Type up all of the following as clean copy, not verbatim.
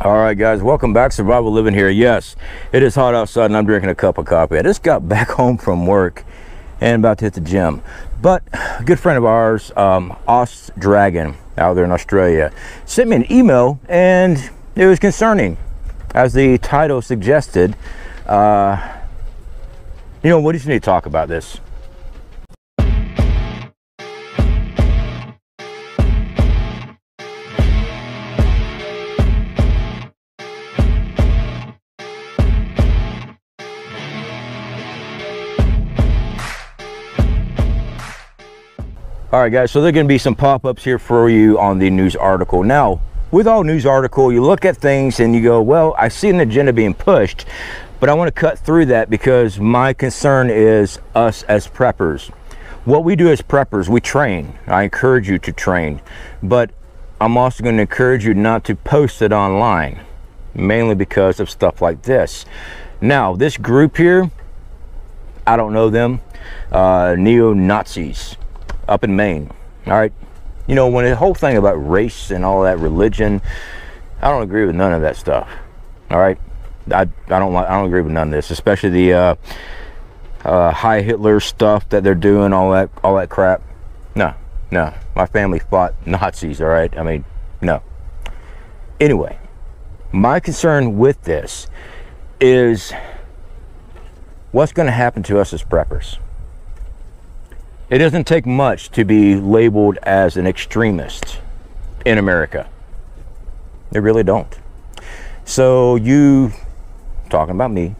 All right, guys, welcome back. Survival Living here. Yes, it is hot outside and I'm drinking a cup of coffee. I just got back home from work and about to hit the gym. But a good friend of ours, Oz Dragon, out there in Australia, sent me an email, and it was concerning. As the title suggested, you know, we just need to talk about this. All right, guys, so there are going to be some pop-ups here for you on the news article. Now, with all news article, you look at things and you go, well, I see an agenda being pushed, but I want to cut through that because my concern is us as preppers. What we do as preppers, we train. I encourage you to train, but I'm also going to encourage you not to post it online, mainly because of stuff like this. Now, this group here, I don't know them, neo-Nazis. Up in Maine. All right, you know, when the whole thing about race and all that religion, I don't agree with none of that stuff. All right, I don't agree with none of this, especially the Heil Hitler stuff that they're doing, all that crap. No, my family fought Nazis. All right, I mean, no. Anyway, my concern with this is what's going to happen to us as preppers. It doesn't take much to be labeled as an extremist in America. They really don't. So you, talking about me,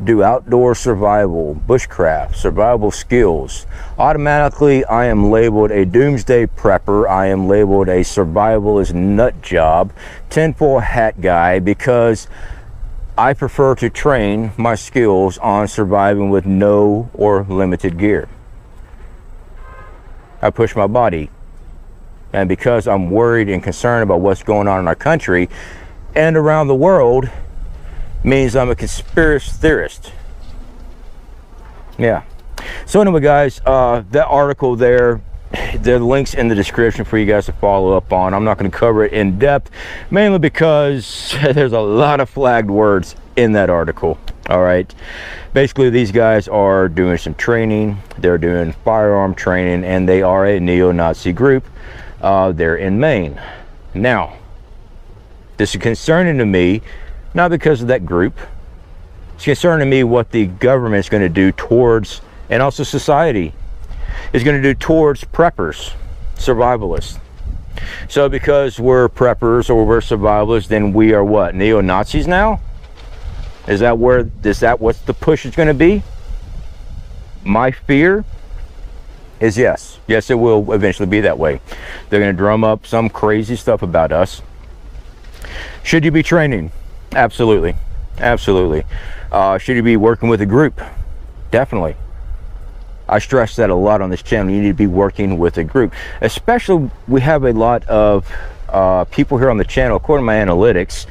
do outdoor survival, bushcraft, survival skills. Automatically, I am labeled a doomsday prepper. I am labeled a survivalist nut job, tinfoil hat guy, because I prefer to train my skills on surviving with no or limited gear. I push my body, and because I'm worried and concerned about what's going on in our country and around the world, means I'm a conspiracy theorist. Yeah. So anyway, guys, that article there, the links in the description for you guys to follow up on. I'm not going to cover it in depth, mainly because there's a lot of flagged words in that article. All right, basically these guys are doing some training. They're doing firearm training, and they are a neo-Nazi group. They're in Maine. Now, this is concerning to me, not because of that group. It's concerning to me what the government is going to do towards, and also society is going to do towards preppers, survivalists. So because we're preppers or we're survivalists, then we are what, neo-Nazis now? Is that what the push is going to be? My fear is yes. Yes, it will eventually be that way. They're going to drum up some crazy stuff about us. Should you be training? Absolutely. Absolutely. Should you be working with a group? Definitely. I stress that a lot on this channel. You need to be working with a group. Especially, we have a lot of people here on the channel, according to my analytics,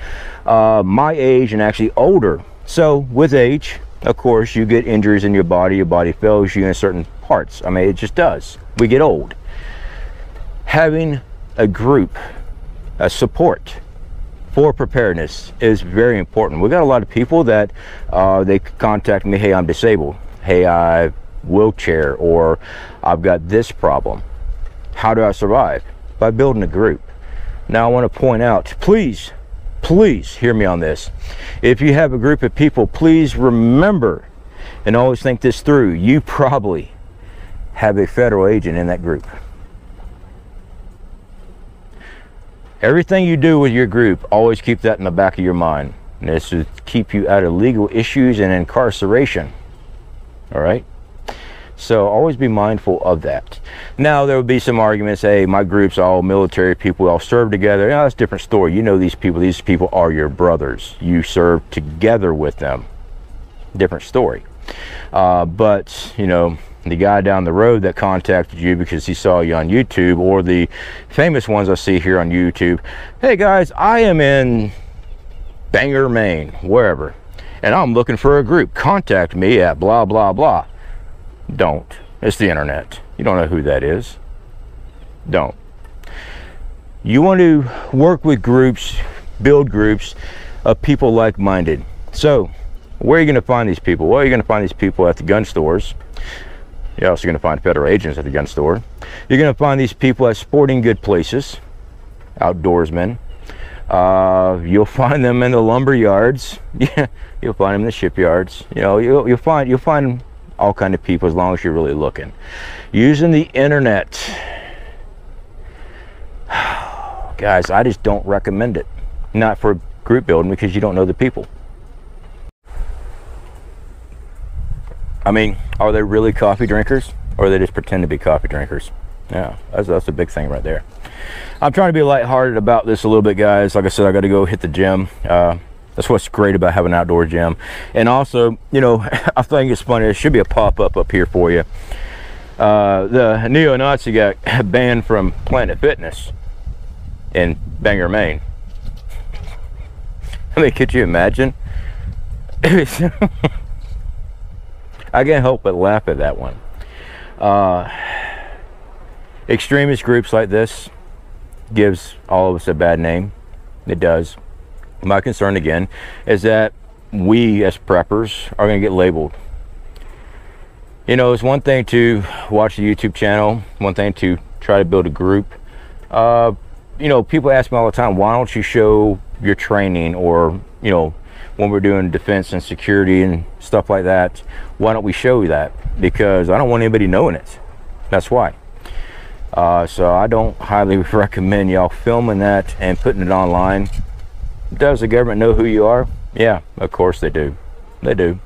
my age and actually older. So with age, of course, you get injuries in your body fails you in certain parts. I mean, it just does. We get old. Having a group, a support for preparedness is very important. We got a lot of people that they contact me, hey, I'm disabled, hey, I wheelchair, or I've got this problem. How do I survive? By building a group. Now I want to point out, please hear me on this. If you have a group of people, please remember and always think this through. You probably have a federal agent in that group. Everything you do with your group, always keep that in the back of your mind. And this to keep you out of legal issues and incarceration. All right? So always be mindful of that. Now there will be some arguments, hey, my group's all military people, all serve together. Yeah, that's a different story. You know these people are your brothers. You serve together with them. Different story. But, you know, the guy down the road that contacted you because he saw you on YouTube, or the famous ones I see here on YouTube, hey guys, I am in Bangor, Maine, wherever, and I'm looking for a group. Contact me at blah, blah, blah. Don't. It's the internet. You don't know who that is. Don't. You want to work with groups, build groups of people like-minded. So where are you going to find these people? Well, you're going to find these people at the gun stores. You're also going to find federal agents at the gun store. You're going to find these people at sporting good places, outdoorsmen. You'll find them in the lumber yards. Yeah, you'll find them in the shipyards. You know, you'll find all kind of people as long as you're really looking. Using the internet, guys, I just don't recommend it. Not for group building, because you don't know the people. I mean, are they really coffee drinkers, or they just pretend to be coffee drinkers? Yeah, that's a big thing right there. I'm trying to be lighthearted about this a little bit, guys. Like I said, I got to go hit the gym. That's what's great about having an outdoor gym. And also, you know, I think it's funny, there should be a pop-up up here for you. The neo-Nazi got banned from Planet Fitness in Bangor, Maine. I mean, could you imagine? I can't help but laugh at that one. Extremist groups like this gives all of us a bad name. It does. My concern again is that we as preppers are going to get labeled. You know, it's one thing to watch the YouTube channel, one thing to try to build a group. You know, people ask me all the time, why don't you show your training, or, you know, when we're doing defense and security and stuff like that, why don't we show you that? Because I don't want anybody knowing it. That's why. So I don't highly recommend y'all filming that and putting it online. Does the government know who you are? Yeah, of course they do. They do.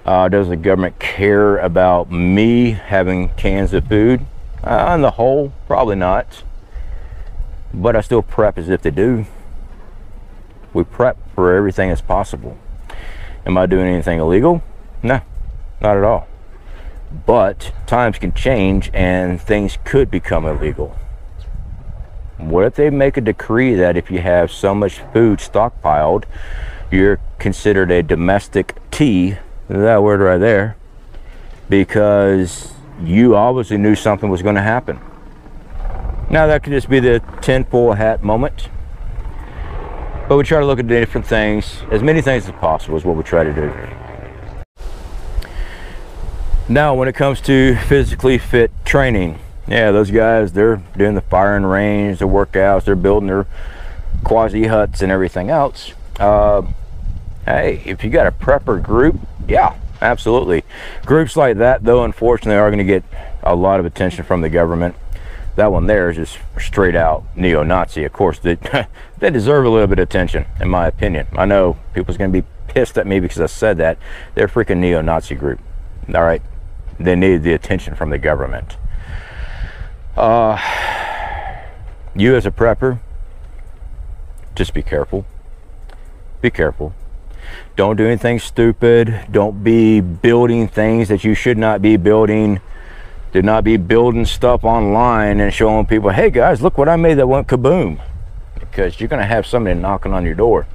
Does the government care about me having cans of food? On the whole, probably not. But I still prep as if they do. We prep for everything as possible. Am I doing anything illegal? No, not at all. But times can change and things could become illegal. What if they make a decree that if you have so much food stockpiled, you're considered a domestic T, that word right there, because you obviously knew something was going to happen. Now that could just be the tinfoil hat moment. But we try to look at different things, as many things as possible is what we try to do. Now, when it comes to physically fit training, yeah, those guys, they're doing the firing range, the workouts, they're building their quasi huts and everything else. Hey, if you got a prepper group, yeah, absolutely. Groups like that, though, unfortunately, are going to get a lot of attention from the government. That one there is just straight out neo-Nazi. Of course, they deserve a little bit of attention, in my opinion. I know people's going to be pissed at me because I said that. They're a freaking neo-Nazi group. All right, they need the attention from the government. You as a prepper, just be careful. Be careful. Don't do anything stupid. Don't be building things that you should not be building. Do not be building stuff online and showing people, hey guys, look what I made that went kaboom. Because you're going to have somebody knocking on your door.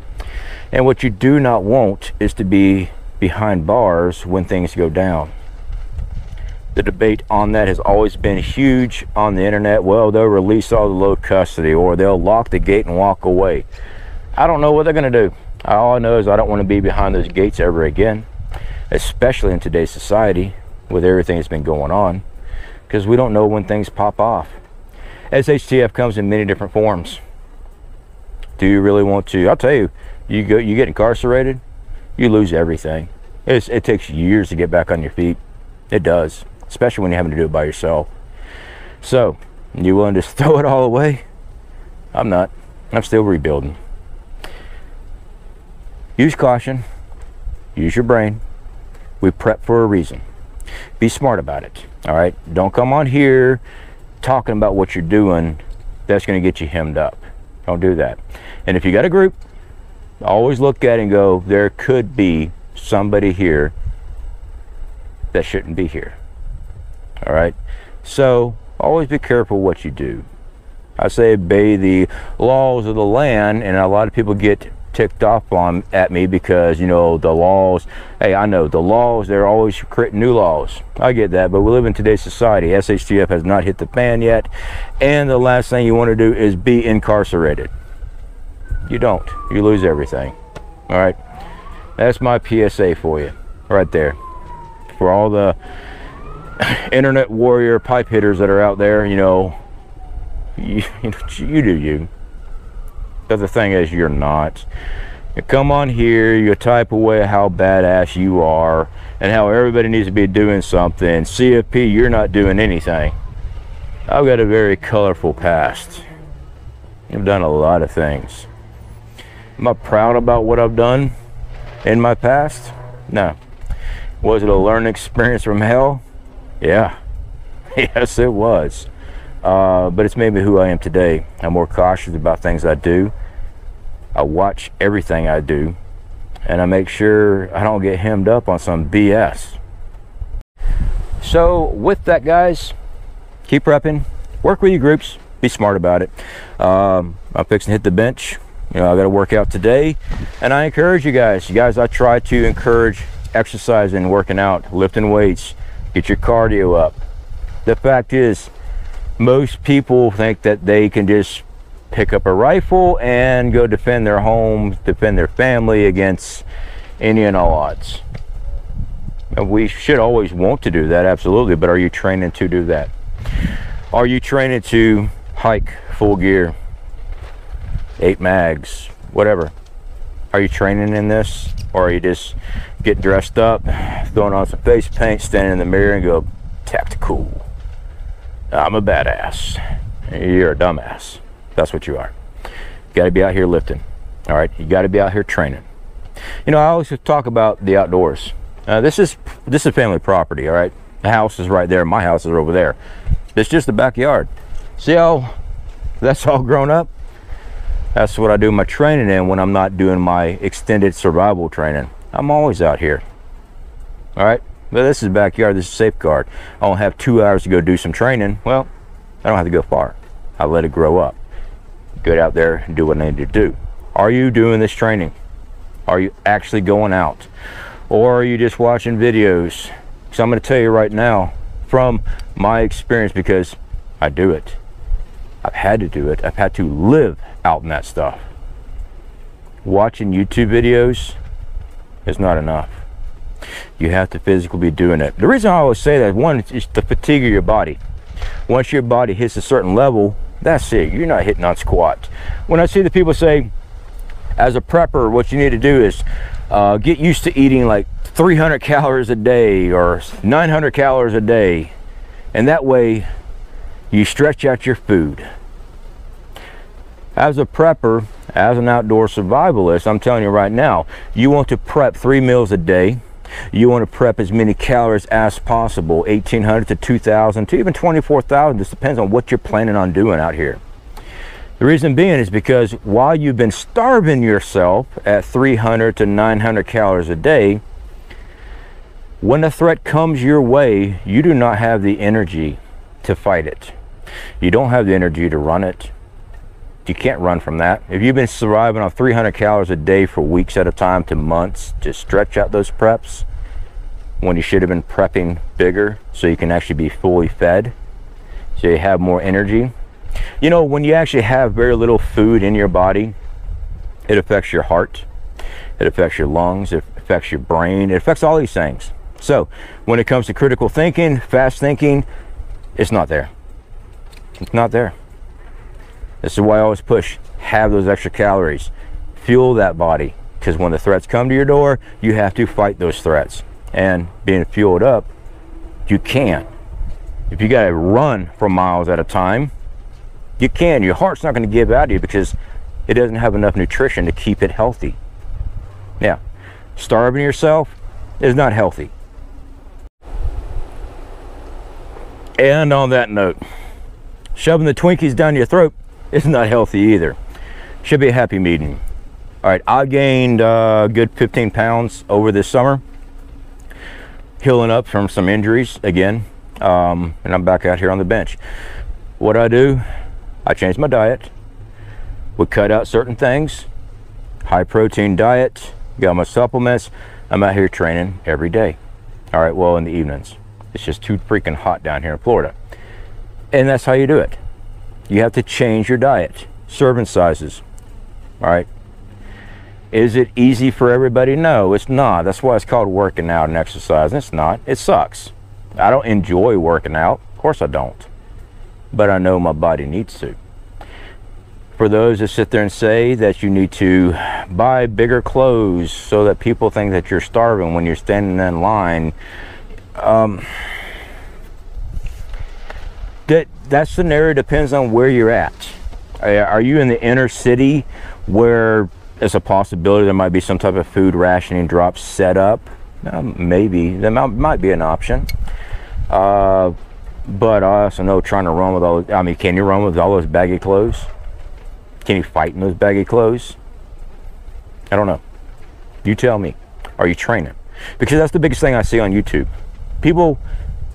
And what you do not want is to be behind bars when things go down. The debate on that has always been huge on the internet. Well, they'll release all the low custody, or they'll lock the gate and walk away. I don't know what they're going to do. All I know is I don't want to be behind those gates ever again, especially in today's society with everything that's been going on, because we don't know when things pop off. SHTF comes in many different forms. Do you really want to? I'll tell you, you get incarcerated, you lose everything. It takes years to get back on your feet. It does, especially when you're having to do it by yourself. So, you willing to throw it all away? I'm not. I'm still rebuilding. Use caution. Use your brain. We prep for a reason. Be smart about it. All right? Don't come on here talking about what you're doing. That's going to get you hemmed up. Don't do that. And if you got a group, always look at it and go, there could be somebody here that shouldn't be here. All right? So always be careful what you do. I say obey the laws of the land, and a lot of people get ticked off at me because, you know, the laws. Hey, I know the laws, they're always creating new laws. I get that, but we live in today's society. SHTF has not hit the fan yet, and the last thing you want to do is be incarcerated. You don't. You lose everything. All right. That's my PSA for you right there. For all the internet warrior pipe hitters that are out there, you know, you do you. But the thing is, you're not. You come on here, you type away how badass you are and how everybody needs to be doing something. CFP, you're not doing anything. I've got a very colorful past. I've done a lot of things. Am I proud about what I've done in my past? No. Was it a learning experience from hell? Yeah. Yes, it was. But it's made me who I am today. I'm more cautious about things I do. I watch everything I do, and I make sure I don't get hemmed up on some BS. So with that, guys, keep prepping, work with your groups, be smart about it. I'm fixing to hit the bench. You know, I got to work out today, and I encourage you guys. I try to encourage exercising, working out, lifting weights, get your cardio up. The fact is, most people think that they can just pick up a rifle and go defend their home, defend their family against any and all odds. And we should always want to do that, absolutely, but are you training to do that? Are you training to hike full gear, 8 mags, whatever? Are you training in this, or are you just getting dressed up, throwing on some face paint, standing in the mirror and go, tactical, I'm a badass? You're a dumbass. That's what you are. You got to be out here lifting. All right, you got to be out here training. You know, I always talk about the outdoors. This is family property. All right, the house is right there. My house is over there. It's just the backyard. See how that's all grown up? That's what I do my training in when I'm not doing my extended survival training. I'm always out here. All right, but this is backyard. This is safeguard. I don't have 2 hours to go do some training. Well, I don't have to go far. I let it grow up. Get out there and do what I need to do. Are you doing this training? Are you actually going out? Or are you just watching videos? Because I'm going to tell you right now, from my experience, because I do it. I've had to do it. I've had to live out in that stuff. Watching YouTube videos is not enough. You have to physically be doing it. The reason I always say that, one, is the fatigue of your body. Once your body hits a certain level, that's it. You're not hitting on squat. When I see the people say, as a prepper, what you need to do is get used to eating like 300 calories a day or 900 calories a day, and that way you stretch out your food. As a prepper, as an outdoor survivalist, I'm telling you right now, you want to prep 3 meals a day. You want to prep as many calories as possible, 1,800 to 2,000 to even 24,000. This depends on what you're planning on doing out here. The reason being is because while you've been starving yourself at 300 to 900 calories a day, when a threat comes your way, you do not have the energy to fight it. You don't have the energy to run it. You can't run from that. If you've been surviving on 300 calories a day for weeks at a time to months to stretch out those preps, when you should have been prepping bigger so you can actually be fully fed, so you have more energy. You know, when you actually have very little food in your body, it affects your heart, it affects your lungs, it affects your brain, it affects all these things. So when it comes to critical thinking, fast thinking, it's not there. It's not there. This is why I always push, have those extra calories, fuel that body, because when the threats come to your door, you have to fight those threats. And being fueled up, you can. If you got to run for miles at a time, you can. Your heart's not going to give out to you because it doesn't have enough nutrition to keep it healthy. Yeah, starving yourself is not healthy. And on that note, shoving the Twinkies down your throat is not healthy either. Should be a happy medium. All right, I gained a good 15 pounds over this summer, healing up from some injuries again, and I'm back out here on the bench. What I do, I changed my diet. We cut out certain things, high protein diet, got my supplements. I'm out here training every day. All right, well, in the evenings. It's just too freaking hot down here in Florida. And that's how you do it. You have to change your diet, serving sizes. All right, Is it easy for everybody? No, it's not. That's why it's called working out and exercise. It's not. It sucks. I don't enjoy working out. Of course I don't. But I know my body needs to. For those that sit there and say that you need to buy bigger clothes so that people think that you're starving when you're standing in line, that scenario depends on where you're at. Are you in the inner city where it's a possibility there might be some type of food rationing drop set up? Maybe. That might be an option. But I also know trying to run with all, I mean, can you run with all those baggy clothes? Can you fight in those baggy clothes? I don't know. You tell me. Are you training? Because that's the biggest thing I see on YouTube. People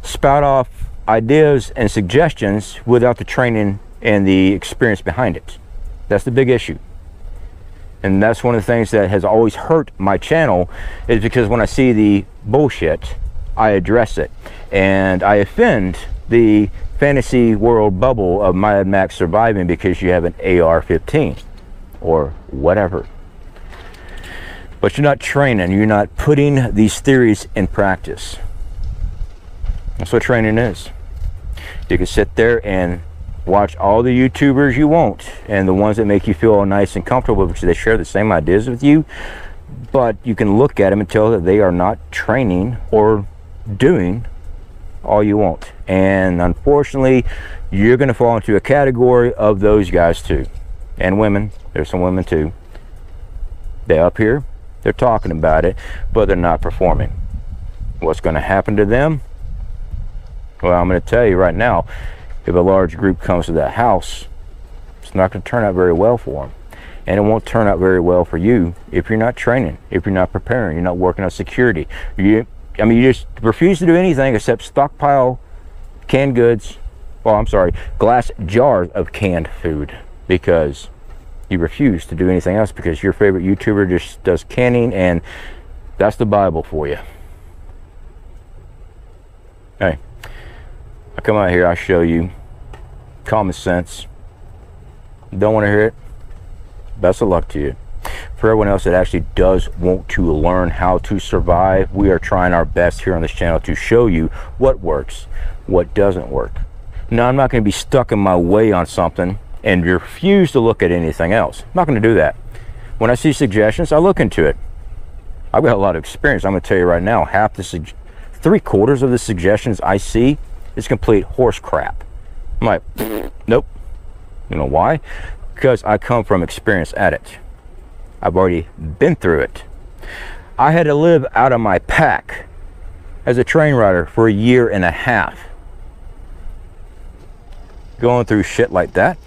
spout off ideas and suggestions without the training and the experience behind it. That's the big issue. And that's one of the things that has always hurt my channel, is because when I see the bullshit, I address it. And I offend the fantasy world bubble of Mad Max surviving because you have an AR-15 or whatever. But you're not training. You're not putting these theories in practice. That's what training is. You can sit there and watch all the YouTubers you want, and the ones that make you feel nice and comfortable because they share the same ideas with you, but you can look at them and tell that they are not training or doing all you want. And unfortunately, you're going to fall into a category of those guys too. And women. There's some women too. They're up here, they're talking about it, but they're not performing. What's going to happen to them? Well, I'm going to tell you right now, if a large group comes to that house, it's not going to turn out very well for them. And it won't turn out very well for you if you're not training, if you're not preparing, you're not working on security. You just refuse to do anything except stockpile canned goods, glass jars of canned food, because you refuse to do anything else because your favorite YouTuber just does canning, and that's the Bible for you. Hey, I come out here, I show you common sense. Don't want to hear it? Best of luck to you. For everyone else that actually does want to learn how to survive, we are trying our best here on this channel to show you what works, what doesn't work. Now, I'm not going to be stuck in my way on something and refuse to look at anything else. I'm not going to do that. When I see suggestions, I look into it. I've got a lot of experience. I'm going to tell you right now, three-quarters of the suggestions I see is complete horse crap. I'm like, nope. You know why? Because I come from experience at it. I've already been through it. I had to live out of my pack as a train rider for 1.5 years. Going through shit like that.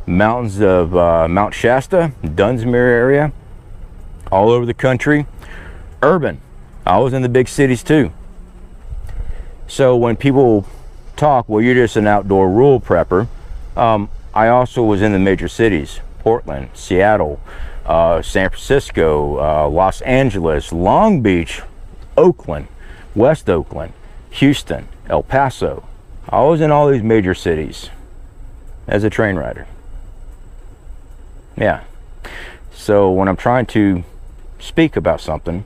Mountains of Mount Shasta, Dunsmuir area, all over the country. Urban. I was in the big cities too. So when people talk, well, you're just an outdoor rural prepper, I also was in the major cities: Portland, Seattle, San Francisco, Los Angeles, Long Beach, Oakland, West Oakland, Houston, El Paso. I was in all these major cities as a train rider. Yeah. So when I'm trying to speak about something,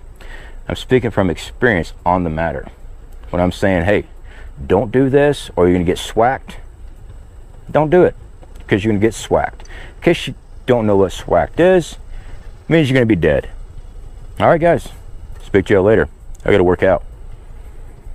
I'm speaking from experience on the matter. When I'm saying, hey, don't do this or you're going to get swacked, don't do it, because you're going to get swacked. In case you don't know what swacked is, it means you're going to be dead. All right, guys. Speak to you later. I got to work out.